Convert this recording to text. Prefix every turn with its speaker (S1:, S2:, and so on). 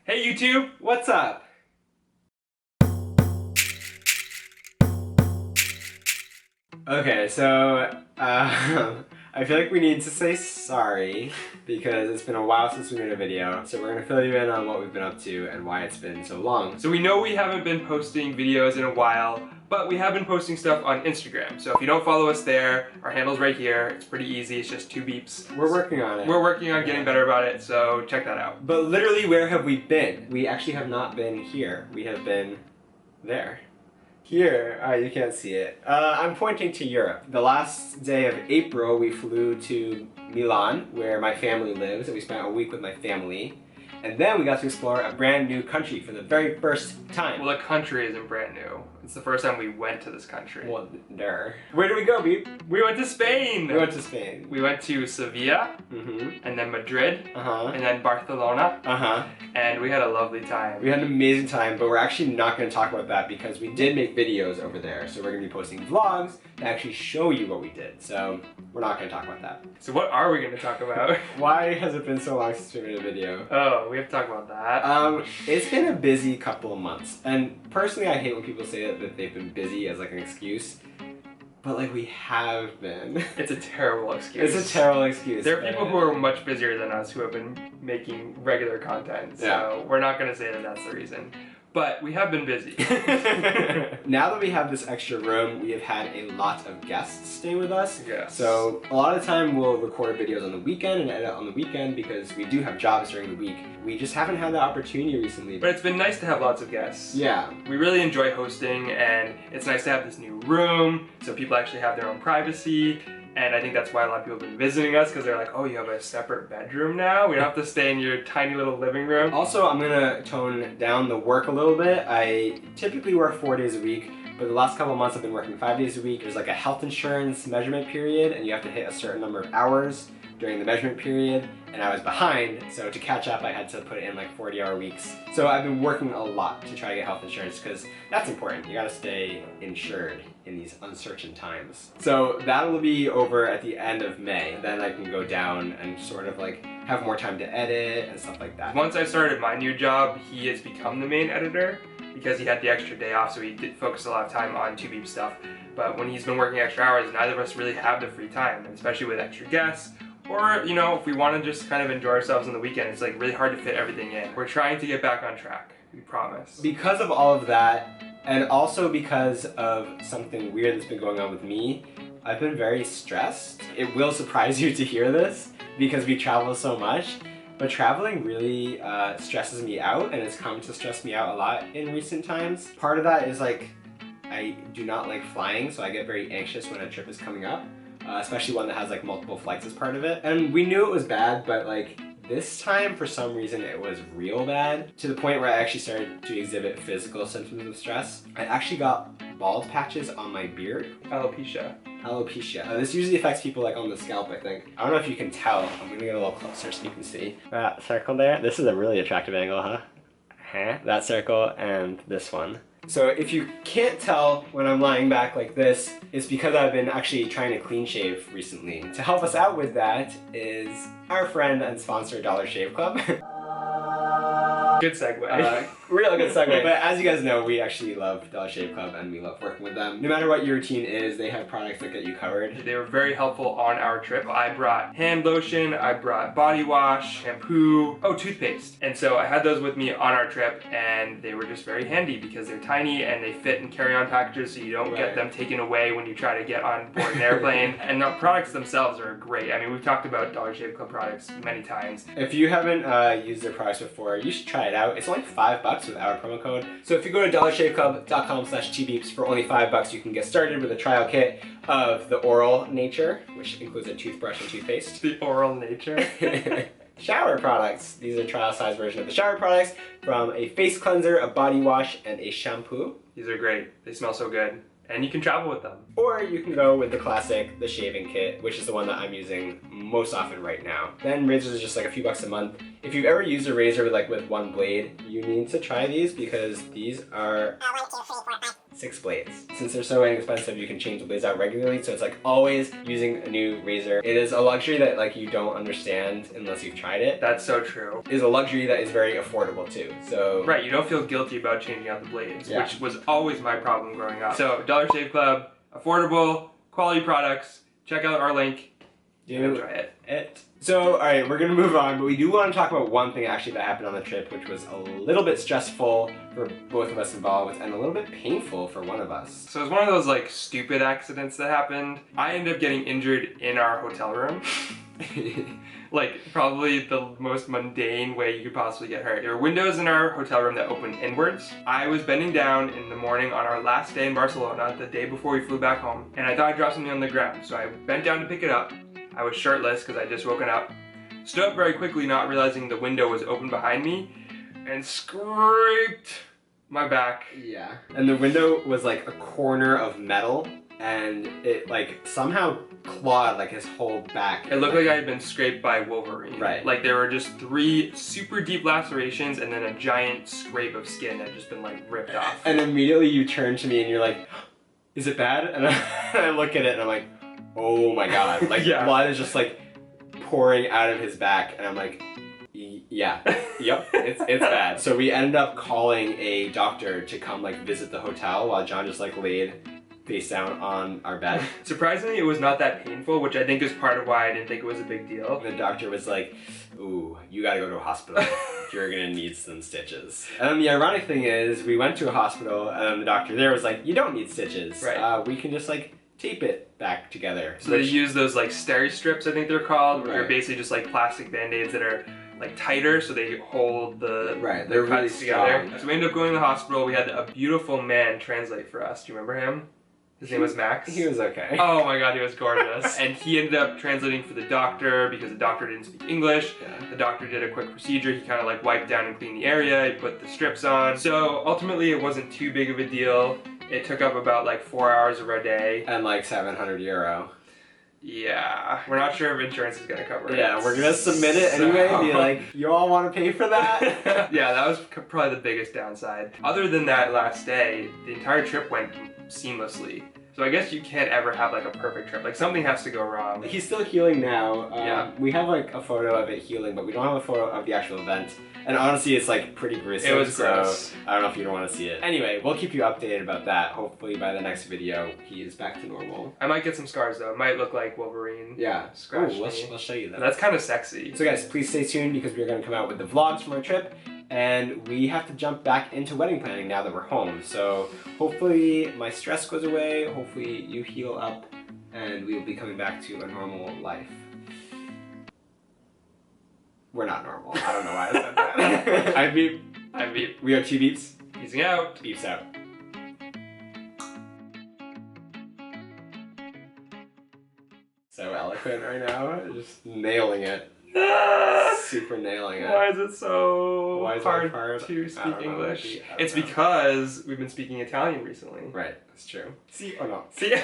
S1: Hey YouTube,
S2: What's up? Okay, so I feel like we need to say sorry because it's been a while since we made a video. So we're gonna fill you in on what we've been up to and why it's been so long.
S1: so we know we haven't been posting videos in a while, but we have been posting stuff on Instagram. So if you don't follow us there, our handle's right here. It's pretty easy, it's just 2 beeps.
S2: We're working on it.
S1: We're working on getting better about it, so check that out.
S2: But literally, where have we been? We actually have not been here. We have been there. Here, you can't see it. I'm pointing to Europe. The last day of April, we flew to Milan, where my family lives, and we spent a week with my family. And then we got to explore a brand new country for the very first time.
S1: Well, the country isn't brand new. It's the first time we went to this country.
S2: Well, there. Where did we go, Beep?
S1: We went to Spain!
S2: We went to Spain.
S1: We went to Sevilla, and then Madrid,
S2: Uh-huh.
S1: and then Barcelona,
S2: Uh-huh.
S1: and we had a lovely time.
S2: We had an amazing time, but we're actually not going to talk about that because we did make videos over there. So we're going to be posting vlogs that actually show you what we did. So we're not going to talk about that.
S1: So what are we going to talk about?
S2: Why has it been so long since we made a video?
S1: Oh, we have to talk about that.
S2: It's been a busy couple of months. And personally, I hate when people say that they've been busy as like an excuse. But like, we have been.
S1: It's a terrible excuse.
S2: It's a terrible excuse.
S1: There are people who are much busier than us who have been making regular content, so we're not going to say that that's the reason. But we have been busy.
S2: Now that we have this extra room, we have had a lot of guests stay with us.
S1: Yes.
S2: So a lot of the time we'll record videos on the weekend and edit on the weekend because we do have jobs during the week. We just haven't had that opportunity recently.
S1: But it's been nice to have lots of guests.
S2: Yeah.
S1: We really enjoy hosting, and it's nice to have this new room so people actually have their own privacy. And I think that's why a lot of people have been visiting us, because they're like, oh, you have a separate bedroom now? We don't have to stay in your tiny little living room.
S2: Also, I'm gonna tone down the work a little bit. I typically work 4 days a week, but the last couple of months I've been working 5 days a week. There's like a health insurance measurement period, and you have to hit a certain number of hours during the measurement period, and I was behind, so to catch up I had to put in like 40-hour weeks. So I've been working a lot to try to get health insurance because that's important. You gotta stay insured in these uncertain times. So that will be over at the end of May. Then I can go down and sort of like have more time to edit and stuff like that.
S1: Once I started my new job, he has become the main editor because he had the extra day off, so he did focus a lot of time on 2Beep stuff. But when he's been working extra hours, neither of us really have the free time, and especially with extra guests. Or, you know, if we want to just kind of enjoy ourselves on the weekend, it's like really hard to fit everything in. We're trying to get back on track, we promise.
S2: Because of all of that, and also because of something weird that's been going on with me, I've been very stressed. It will surprise you to hear this because we travel so much, but traveling really stresses me out, and it's come to stress me out a lot in recent times. Part of that is like, I do not like flying, so I get very anxious when a trip is coming up. Especially one that has like multiple flights as part of it. And we knew it was bad, but like this time for some reason it was real bad, to the point where I actually started to exhibit physical symptoms of stress. I actually got bald patches on my beard.
S1: Alopecia.
S2: Alopecia. This usually affects people like on the scalp, I think. I don't know if you can tell. I'm gonna get a little closer so you can see. That circle there, this is a really attractive angle, huh? That circle and this one. So if you can't tell when I'm lying back like this, it's because I've been actually trying to clean shave recently. To help us out with that is our friend and sponsor Dollar Shave Club.
S1: Good segue.
S2: Real good segue. But as you guys know, we actually love Dollar Shave Club and we love working with them. No matter what your routine is, they have products that get you covered.
S1: They were very helpful on our trip. I brought hand lotion, I brought body wash, shampoo, toothpaste. And so I had those with me on our trip, and they were just very handy because they're tiny and they fit in carry-on packages, so you don't get them taken away when you try to get on board an airplane. And the products themselves are great. I mean, we've talked about Dollar Shave Club products many times.
S2: If you haven't used their products before, you should try it out. It's only $5 with our promo code. So if you go to dollarshaveclub.com/2beeps for only $5, you can get started with a trial kit of the Oral Nature, which includes a toothbrush and toothpaste.
S1: The Oral Nature.
S2: Shower products. These are trial size version of the shower products from a face cleanser, a body wash, and a shampoo.
S1: These are great. They smell so good. And you can travel with them.
S2: Or you can go with the classic, the shaving kit, which is the one that I'm using most often right now. Then razors are just like a few bucks a month. If you've ever used a razor with one blade, you need to try these because these are 6 blades. Since they're so inexpensive, you can change the blades out regularly, so it's like always using a new razor. It is a luxury that like you don't understand unless you've tried it.
S1: That's so true.
S2: It is a luxury that is very affordable too. So
S1: right, you don't feel guilty about changing out the blades,
S2: Yeah.
S1: which was always my problem growing up. So Dollar Shave Club, affordable, quality products. Check out our link.
S2: do
S1: Try it.
S2: it. So, alright, we're gonna move on, but we do want to talk about one thing actually that happened on the trip, which was a little bit stressful for both of us involved and a little bit painful for one of us.
S1: So it was one of those like stupid accidents that happened. I ended up getting injured in our hotel room. Like probably the most mundane way you could possibly get hurt. There were windows in our hotel room that opened inwards. I was bending down in the morning on our last day in Barcelona, the day before we flew back home, and I thought I dropped something on the ground. So I bent down to pick it up. I was shirtless because I just woken up. Stood up very quickly, not realizing the window was open behind me, and scraped my back.
S2: Yeah. And the window was like a corner of metal, and it like somehow clawed like his whole back.
S1: It looked like I had been scraped by Wolverine.
S2: Right.
S1: Like there were just 3 super deep lacerations and then a giant scrape of skin that had just been like ripped off.
S2: And immediately you turn to me and you're like, is it bad? And I look at it and I'm like, oh my god. Like
S1: Yeah.
S2: blood is just like pouring out of his back, and I'm like, yeah, yep, it's bad. So we ended up calling a doctor to come like visit the hotel while John just like laid face down on our bed.
S1: Surprisingly, it was not that painful, which I think is part of why I didn't think it was a big deal.
S2: The doctor was like, ooh, you gotta go to a hospital. You're gonna need some stitches. And then the ironic thing is, we went to a hospital and then the doctor there was like, you don't need stitches.
S1: Right.
S2: We can just like tape it back together.
S1: So they use those like steri strips, I think they're called, where they're
S2: Right.
S1: basically just like plastic band-aids that are like tighter, so they hold the
S2: Right, they're really
S1: cuts together.
S2: strong.
S1: So we ended up going to the hospital. We had a beautiful man translate for us. Do you remember him? His name was Max.
S2: He was okay.
S1: Oh my god, he was gorgeous. And he ended up translating for the doctor because the doctor didn't speak English.
S2: Yeah.
S1: The doctor did a quick procedure. He kind of like wiped down and cleaned the area. He put the strips on. So ultimately it wasn't too big of a deal. It took up about like 4 hours of our day.
S2: And like 700 euro.
S1: Yeah. We're not sure if insurance is going to cover it.
S2: Yeah, we're gonna submit it anyway and be like, you all wanna pay for that?
S1: Yeah, that was probably the biggest downside. Other than that last day, the entire trip went seamlessly. So I guess you can't ever have like a perfect trip. Like something has to go wrong.
S2: He's still healing now.
S1: Yeah.
S2: We have like a photo of it healing, but we don't have a photo of the actual event. And honestly, it's like pretty gruesome.
S1: It was
S2: so
S1: gross.
S2: I don't know if you don't want to see it. Anyway, we'll keep you updated about that. Hopefully by the next video, he is back to normal.
S1: I might get some scars though. It might look like Wolverine.
S2: Yeah.
S1: Scratched
S2: Ooh,
S1: me.
S2: we'll show you that.
S1: That's kind of sexy.
S2: So guys, please stay tuned because we're going to come out with the vlogs from our trip, and we have to jump back into wedding planning now that we're home. So hopefully my stress goes away, hopefully you heal up, and we will be coming back to a normal life. We're not normal. I don't know why I said that. I'm Beep.
S1: I'm Beep.
S2: We are Two Beeps.
S1: Peacing out.
S2: Beeps out. So eloquent right now, just nailing it. Super nailing it.
S1: Why is it so
S2: Why is it
S1: hard
S2: hard?
S1: to
S2: I
S1: speak
S2: don't know.
S1: English?
S2: I don't
S1: It's
S2: know.
S1: because we've been speaking Italian recently.
S2: Right, that's true. See or not?
S1: See?